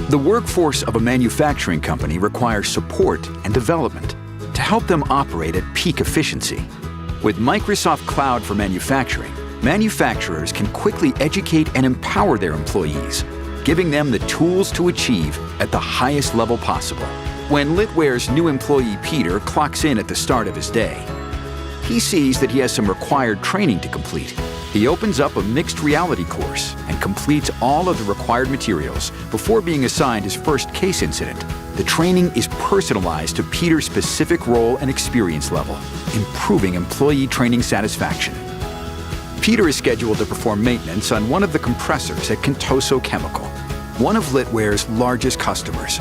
The workforce of a manufacturing company requires support and development to help them operate at peak efficiency. With Microsoft Cloud for Manufacturing, manufacturers can quickly educate and empower their employees, giving them the tools to achieve at the highest level possible. When Litware's new employee Peter clocks in at the start of his day, he sees that he has some required training to complete. He opens up a mixed reality course and completes all of the required materials before being assigned his first case incident. The training is personalized to Peter's specific role and experience level, improving employee training satisfaction. Peter is scheduled to perform maintenance on one of the compressors at Contoso Chemical, one of Litware's largest customers.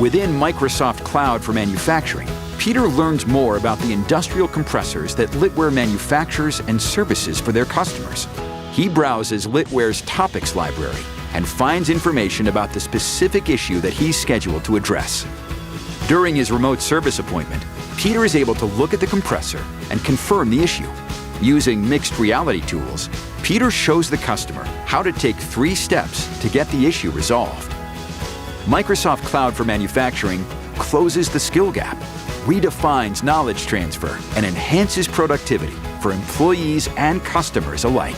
Within Microsoft Cloud for Manufacturing, Peter learns more about the industrial compressors that Litware manufactures and services for their customers. He browses Litware's topics library and finds information about the specific issue that he's scheduled to address. During his remote service appointment, Peter is able to look at the compressor and confirm the issue. Using mixed reality tools, Peter shows the customer how to take 3 steps to get the issue resolved. Microsoft Cloud for Manufacturing closes the skill gap, redefines knowledge transfer, and enhances productivity for employees and customers alike.